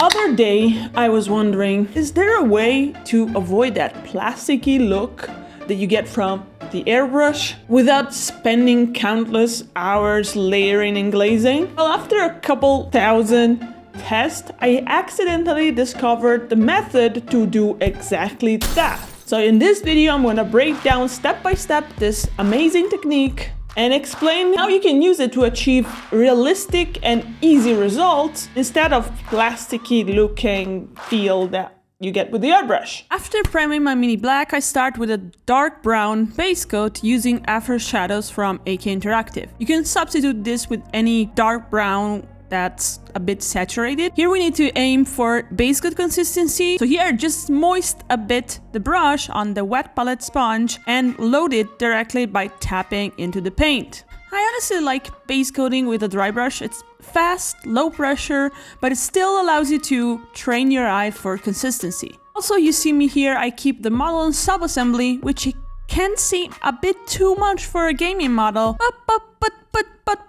Other day, I was wondering, is there a way to avoid that plasticky look that you get from the airbrush without spending countless hours layering and glazing? Well, after a couple thousand tests, I accidentally discovered the method to do exactly that. So in this video, I'm gonna break down step by step this amazing technique and explain how you can use it to achieve realistic and easy results instead of plasticky looking feel that you get with the airbrush. After priming my mini black, I start with a dark brown base coat using After Shadows from AK Interactive. You can substitute this with any dark brown that's a bit saturated. Here we need to aim for base coat consistency. So here just moist a bit the brush on the wet palette sponge and load it directly by tapping into the paint. I honestly like base coating with a dry brush. It's fast, low pressure, but it still allows you to train your eye for consistency. Also, you see me here, I keep the model on sub-assembly, which can seem a bit too much for a gaming model,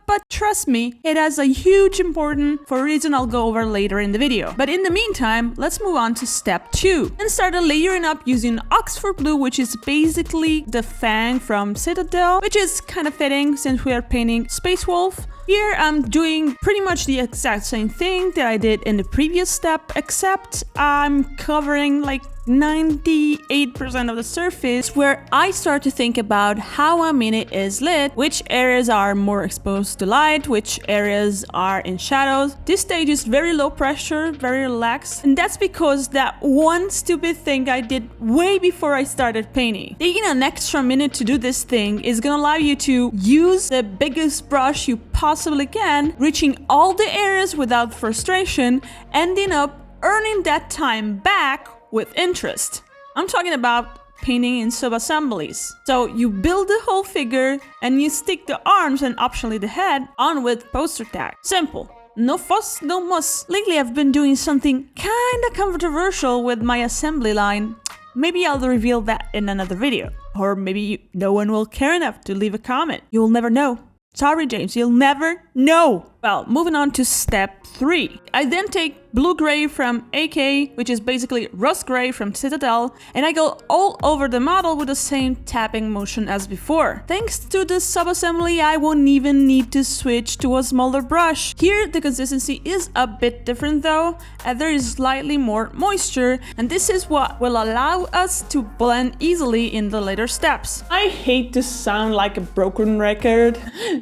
but trust me, it has a huge importance for a reason I'll go over later in the video. But in the meantime, let's move on to step 2 and start layering up using Oxford Blue, which is basically the fang from Citadel, which is kind of fitting since we are painting Space Wolf. Here I'm doing pretty much the exact same thing that I did in the previous step, except I'm covering like 98% of the surface, where I start to think about how a minute is lit, which areas are more exposed to light, which areas are in shadows. This stage is very low pressure, very relaxed, and that's because that one stupid thing I did way before I started painting. Taking an extra minute to do this thing is gonna allow you to use the biggest brush you possibly can, reaching all the areas without frustration, ending up earning that time back with interest. I'm talking about painting in sub-assemblies. So you build the whole figure and you stick the arms and optionally the head on with poster tag. Simple. No fuss, no muss. Lately I've been doing something kinda controversial with my assembly line. Maybe I'll reveal that in another video. Or maybe no one will care enough to leave a comment. You'll never know. Sorry, James, you'll never know. Well, moving on to step 3. I then take blue-gray from AK, which is basically rust-gray from Citadel, and I go all over the model with the same tapping motion as before. Thanks to the sub-assembly, I won't even need to switch to a smaller brush. Here, the consistency is a bit different though, and there is slightly more moisture, and this is what will allow us to blend easily in the later steps. I hate to sound like a broken record.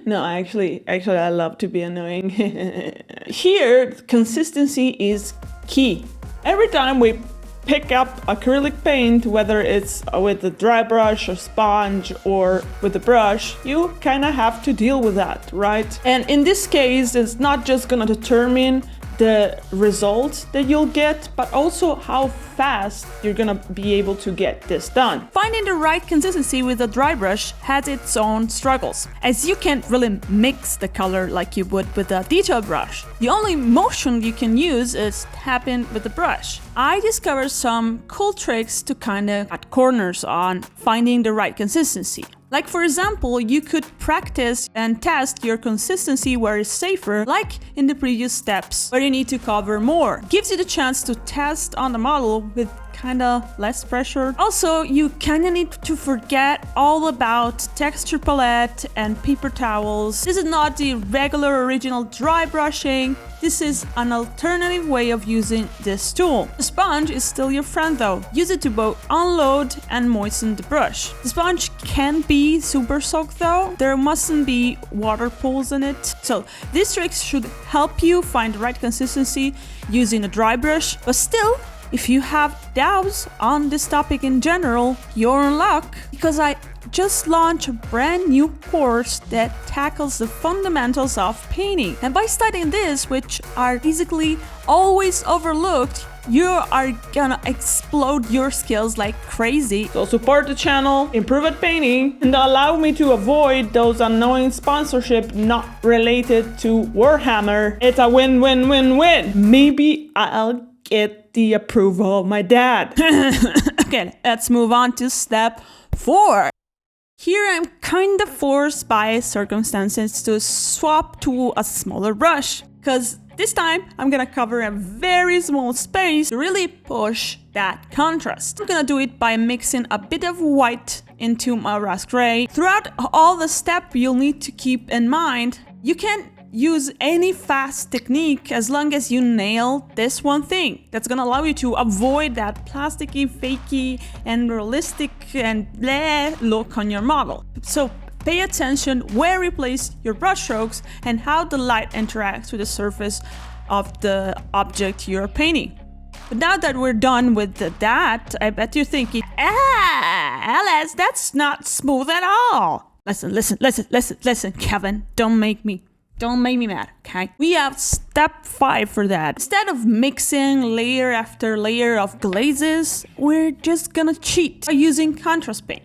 No, actually, I love to be annoying. Here, consistency is key. Every time we pick up acrylic paint, whether it's with a dry brush or sponge or with a brush, you kind of have to deal with that, right? And in this case, it's not just gonna determine the results that you'll get, but also how fast you're gonna be able to get this done. Finding the right consistency with a dry brush has its own struggles, as you can't really mix the color like you would with a detail brush. The only motion you can use is tapping with the brush. I discovered some cool tricks to kinda cut corners on finding the right consistency. Like for example, you could practice and test your consistency where it's safer, like in the previous steps, where you need to cover more. Gives you the chance to test on the model with kinda less pressure. Also, you kinda need to forget all about texture palette and paper towels. This is not the regular original dry brushing. This is an alternative way of using this tool. The sponge is still your friend though. Use it to both unload and moisten the brush. The sponge can be super soaked though. There mustn't be water pools in it. So these tricks should help you find the right consistency using a dry brush, but still, if you have doubts on this topic in general, you're in luck, because I just launched a brand new course that tackles the fundamentals of painting. And by studying this, which are basically always overlooked, you are gonna explode your skills like crazy. So support the channel, improve at painting, and allow me to avoid those annoying sponsorship not related to Warhammer. It's a win-win-win-win. Maybe I'll get the approval of my dad. Okay, let's move on to step 4. Here I'm kind of forced by circumstances to swap to a smaller brush, because This time, I'm gonna cover a very small space to really push that contrast. I'm gonna do it by mixing a bit of white into my rust gray. Throughout all the step, you'll need to keep in mind, you can use any fast technique as long as you nail this one thing. That's gonna allow you to avoid that plasticky, fakey, and realistic and bleh look on your model. So pay attention where you place your brush strokes and how the light interacts with the surface of the object you're painting. But now that we're done with that, I bet you're thinking, Alice, that's not smooth at all. Listen, Kevin, don't make me mad, okay? We have step 5 for that. Instead of mixing layer after layer of glazes, we're just gonna cheat by using contrast paint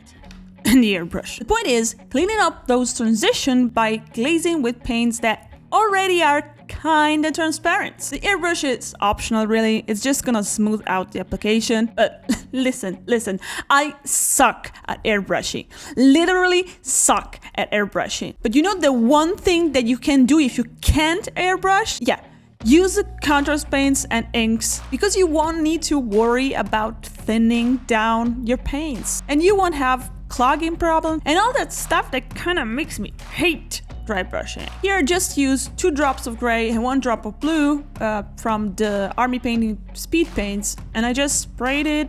and the airbrush. The point is cleaning up those transitions by glazing with paints that already are kinda transparent. The airbrush is optional, really. It's just gonna smooth out the application. But listen, I suck at airbrushing. Literally suck at airbrushing. But you know the one thing that you can do if you can't airbrush? Yeah, use the contrast paints and inks, because you won't need to worry about thinning down your paints. And you won't have clogging problem and all that stuff that kinda makes me hate dry brushing. Here I just use 2 drops of gray and 1 drop of blue from the army painting speed paints, and I just sprayed it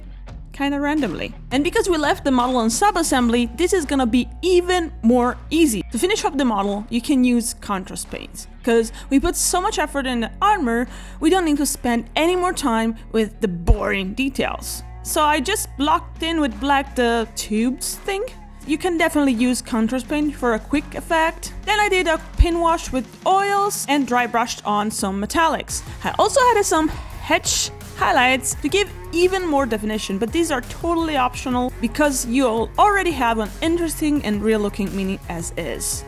kind of randomly. And because we left the model on sub-assembly, this is gonna be even more easy. To finish up the model, you can use contrast paints. Because we put so much effort in the armor, we don't need to spend any more time with the boring details. So I just blocked in with black the tubes thing. You can definitely use contrast paint for a quick effect. Then I did a pin wash with oils and dry brushed on some metallics. I also added some hedge highlights to give even more definition, but these are totally optional because you'll already have an interesting and real looking mini as is.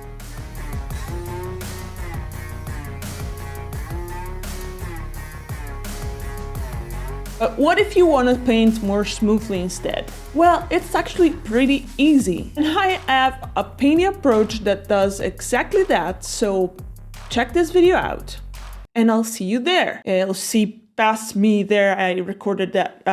What if you want to paint more smoothly instead? Well, it's actually pretty easy. And I have a painting approach that does exactly that, so check this video out. And I'll see you there. You'll see past me there, I recorded that